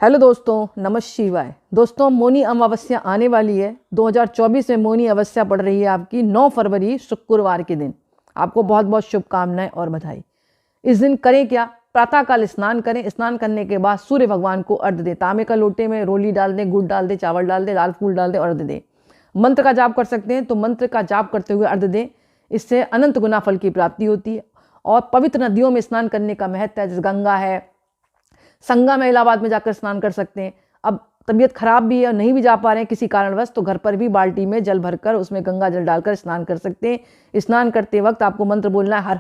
Hello दोस्तों, नमः शिवाय। दोस्तों, मौनी अमावस्या आने वाली है। 2024 में मौनी अमावस्या पड़ रही है आपकी 9 फरवरी शुक्रवार के दिन। आपको बहुत बहुत शुभकामनाएं और बधाई। इस दिन करें क्या? प्रातःकाल स्नान करें। स्नान करने के बाद सूर्य भगवान को अर्घ्य दें। तांबे का लोटे में रोली डाल दें, गुड़ डाल दें, चावल डाल दें, लाल फूल डाल दें और अर्घ्य दें। मंत्र का जाप कर सकते हैं तो मंत्र का जाप करते हुए अर्घ्य दें। इससे अनंत गुना फल की प्राप्ति होती है। और पवित्र नदियों में स्नान करने का महत्व है। जैसे गंगा है, संगम में इलाहाबाद में जाकर स्नान कर सकते हैं। अब तबीयत खराब भी है और नहीं भी जा पा रहे हैं किसी कारणवश, तो घर पर भी बाल्टी में जल भरकर उसमें गंगा जल डालकर स्नान कर सकते हैं। स्नान करते वक्त आपको मंत्र बोलना है, हर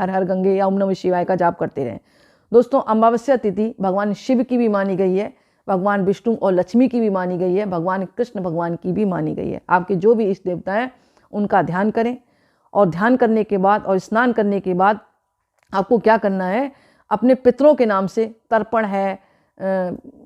हर गंगे या ओम नमः शिवाय का जाप करते रहें। दोस्तों, अमावस्या तिथि भगवान शिव की भी मानी गई है, भगवान विष्णु और लक्ष्मी की भी मानी गई है, भगवान कृष्ण भगवान की भी मानी गई है। आपके जो भी इष्ट देवता हैं उनका ध्यान करें। और ध्यान करने के बाद और स्नान करने के बाद आपको क्या करना है, अपने पितरों के नाम से तर्पण है,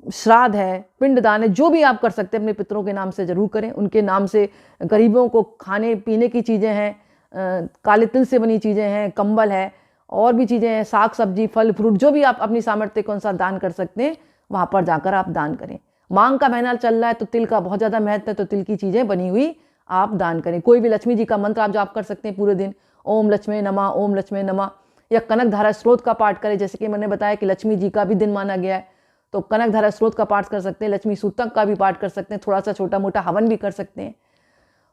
श्राद्ध है, पिंडदान है, जो भी आप कर सकते हैं अपने पितरों के नाम से ज़रूर करें। उनके नाम से गरीबों को खाने पीने की चीज़ें हैं, काले तिल से बनी चीज़ें हैं, कंबल है और भी चीज़ें हैं, साग सब्जी फल फ्रूट, जो भी आप अपनी सामर्थ्य के अनुसार दान कर सकते हैं वहाँ पर जाकर आप दान करें। मांग का महीना चल रहा है तो तिल का बहुत ज़्यादा महत्व है, तो तिल की चीज़ें बनी हुई आप दान करें। कोई भी लक्ष्मी जी का मंत्र आप जाप कर सकते हैं पूरे दिन, ओम लक्ष्मी नमः, ओम लक्ष्मी नमः, या कनक धारा स्रोत का पाठ करें। जैसे कि मैंने बताया कि लक्ष्मी जी का भी दिन माना गया है, तो कनक धारा स्रोत का पाठ कर सकते हैं, लक्ष्मी सूतक का भी पाठ कर सकते हैं, थोड़ा सा छोटा मोटा हवन भी कर सकते हैं।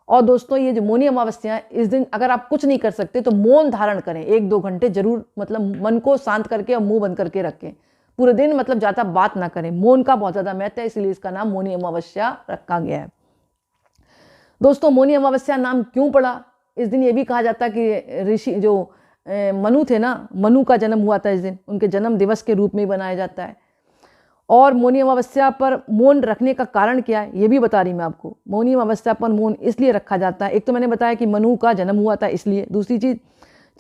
और दोस्तों, ये जो मौनी अमावस्या है, इस दिन अगर आप कुछ नहीं कर सकते तो मौन धारण करें 1-2 घंटे जरूर। मतलब मन को शांत करके और मुंह बंद करके रखें पूरे दिन, मतलब ज़्यादा बात ना करें। मौन का बहुत ज़्यादा महत्व है, इसलिए इसका नाम मौनी अमावस्या रखा गया है। दोस्तों, मौनी अमावस्या नाम क्यों पड़ा? इस दिन ये भी कहा जाता है कि ऋषि जो मनु थे ना, मनु का जन्म हुआ था इस दिन, उनके जन्म दिवस के रूप में बनाया जाता है। और मौनी अमावस्या पर मौन रखने का कारण क्या है ये भी बता रही मैं आपको। मौनी अमावस्या पर मौन इसलिए रखा जाता है, एक तो मैंने बताया कि मनु का जन्म हुआ था इसलिए। दूसरी चीज़,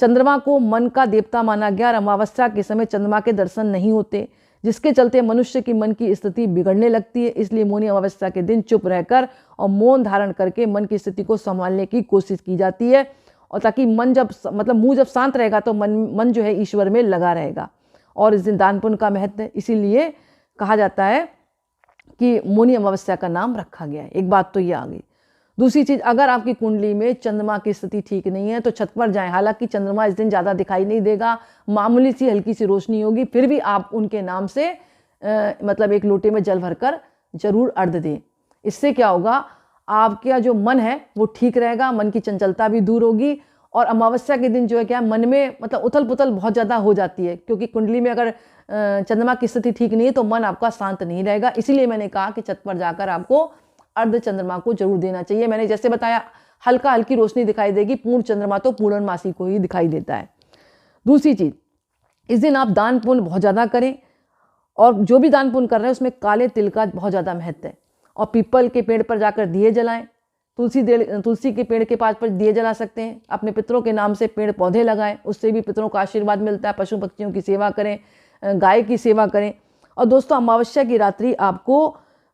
चंद्रमा को मन का देवता माना गया और अमावस्या के समय चंद्रमा के दर्शन नहीं होते, जिसके चलते मनुष्य की मन की स्थिति बिगड़ने लगती है। इसलिए मौनी अमावस्या के दिन चुप रहकर और मौन धारण करके मन की स्थिति को संभालने की कोशिश की जाती है। और ताकि मन जब मुंह जब शांत रहेगा तो मन जो है ईश्वर में लगा रहेगा। और इस दिन दान पुण्य का महत्व है, इसीलिए कहा जाता है कि मौनी अमावस्या का नाम रखा गया है। एक बात तो ये आ गई। दूसरी चीज़, अगर आपकी कुंडली में चंद्रमा की स्थिति ठीक नहीं है तो छत पर जाएं। हालांकि चंद्रमा इस दिन ज़्यादा दिखाई नहीं देगा, मामूली सी हल्की सी रोशनी होगी, फिर भी आप उनके नाम से मतलब एक लोटे में जल भरकर जरूर अर्घ्य दें। इससे क्या होगा, आपका जो मन है वो ठीक रहेगा, मन की चंचलता भी दूर होगी। और अमावस्या के दिन जो है क्या, मन में मतलब उथल पुथल बहुत ज़्यादा हो जाती है, क्योंकि कुंडली में अगर चंद्रमा की स्थिति ठीक नहीं है तो मन आपका शांत नहीं रहेगा। इसीलिए मैंने कहा कि छत पर जाकर आपको अर्ध चंद्रमा को जरूर देना चाहिए। मैंने जैसे बताया, हल्का हल्की रोशनी दिखाई देगी, पूर्ण चंद्रमा तो पूर्णमासी को ही दिखाई देता है। दूसरी चीज़, इस दिन आप दान पुण्य बहुत ज़्यादा करें, और जो भी दान पुण्य कर रहे हैं उसमें काले तिल का बहुत ज़्यादा महत्व है। और पीपल के पेड़ पर जाकर दिए जलाएं, तुलसी के पेड़ के पास पर दिए जला सकते हैं। अपने पितरों के नाम से पेड़ पौधे लगाएं, उससे भी पितरों का आशीर्वाद मिलता है। पशु पक्षियों की सेवा करें, गाय की सेवा करें। और दोस्तों, अमावस्या की रात्रि आपको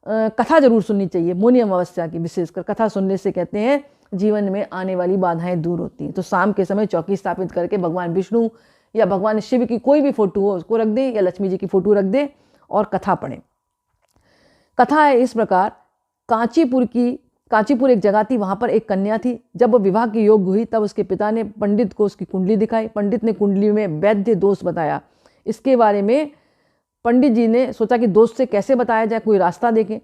कथा जरूर सुननी चाहिए। मौनी अमावस्या की विशेषकर कथा सुनने से कहते हैं जीवन में आने वाली बाधाएं दूर होती हैं। तो शाम के समय चौकी स्थापित करके भगवान विष्णु या भगवान शिव की कोई भी फोटो हो उसको रख दें, या लक्ष्मी जी की फोटो रख दें और कथा पढ़ें। कथा है इस प्रकार, कांचीपुर एक जगह थी, वहाँ पर एक कन्या थी। जब वो विवाह के योग्य हुई तब उसके पिता ने पंडित को उसकी कुंडली दिखाई। पंडित ने कुंडली में वैद्य दोष बताया। इसके बारे में पंडित जी ने सोचा कि दोष से कैसे बताया जाए, कोई रास्ता देखें।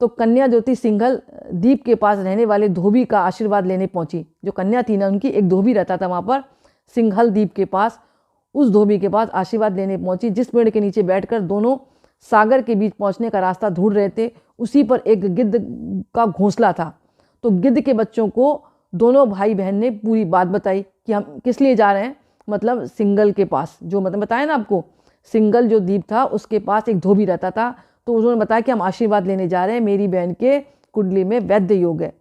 तो कन्या जो थी सिंघल द्वीप के पास रहने वाले धोबी का आशीर्वाद लेने पहुंची। जो कन्या थी ना, उनकी एक धोबी रहता था वहाँ पर सिंघल द्वीप के पास। उस धोबी के पास आशीर्वाद लेने पहुंची, जिस पेड़ के नीचे बैठकर दोनों सागर के बीच पहुंचने का रास्ता ढूंढ रहे थे। उसी पर एक गिद्ध का घोंसला था। तो गिद्ध के बच्चों को दोनों भाई बहन ने पूरी बात बताई कि हम किस लिए जा रहे हैं, मतलब सिंघल के पास, जो मतलब बताया ना आपको, सिंघल जो द्वीप था उसके पास एक धोबी रहता था। तो उन्होंने बताया कि हम आशीर्वाद लेने जा रहे हैं, मेरी बहन के कुंडली में वैद्य योग है।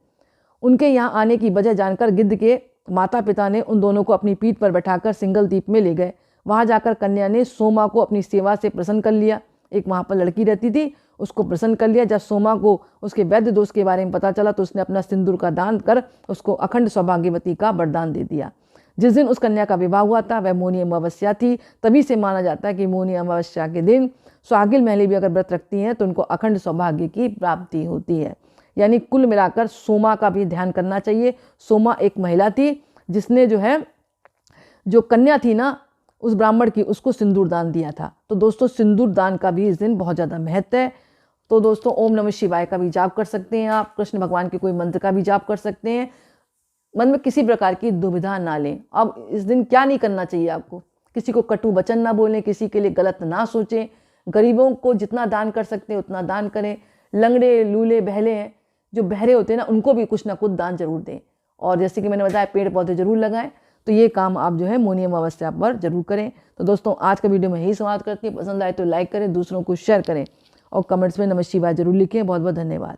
उनके यहाँ आने की वजह जानकर गिद्ध के माता पिता ने उन दोनों को अपनी पीठ पर बैठाकर सिंघल द्वीप में ले गए। वहाँ जाकर कन्या ने सोमा को अपनी सेवा से प्रसन्न कर लिया। एक वहाँ पर लड़की रहती थी, उसको प्रसन्न कर लिया। जब सोमा को उसके वैद्य दोष के बारे में पता चला तो उसने अपना सिंदूर का दान कर उसको अखंड सौभाग्यवती का वरदान दे दिया। जिस दिन उस कन्या का विवाह हुआ था वह मौनी अमावस्या थी। तभी से माना जाता है कि मौनी अमावस्या के दिन सुहागिन महिलाएं भी अगर व्रत रखती हैं तो उनको अखंड सौभाग्य की प्राप्ति होती है। यानी कुल मिलाकर सोमा का भी ध्यान करना चाहिए। सोमा एक महिला थी जिसने जो कन्या थी ना उस ब्राह्मण की, उसको सिंदूर दान दिया था। तो दोस्तों सिंदूर दान का भी इस दिन बहुत ज़्यादा महत्व है। तो दोस्तों ओम नमः शिवाय का भी जाप कर सकते हैं आप, कृष्ण भगवान के कोई मंत्र का भी जाप कर सकते हैं। मन में किसी प्रकार की दुविधा ना लें। अब इस दिन क्या नहीं करना चाहिए आपको, किसी को कटु वचन ना बोलें, किसी के लिए गलत ना सोचें, गरीबों को जितना दान कर सकते हैं उतना दान करें। लंगड़े लूले बहले हैं, जो बहरे होते हैं ना, उनको भी कुछ ना कुछ दान जरूर दें। और जैसे कि मैंने बताया पेड़ पौधे जरूर लगाएं। तो ये काम आप मौनी अमावस्या पर जरूर करें। तो दोस्तों आज का वीडियो मैं यही समाप्त करती हूँ। पसंद आए तो लाइक करें, दूसरों को शेयर करें और कमेंट्स में नमः शिवाय जरूर लिखें। बहुत बहुत धन्यवाद।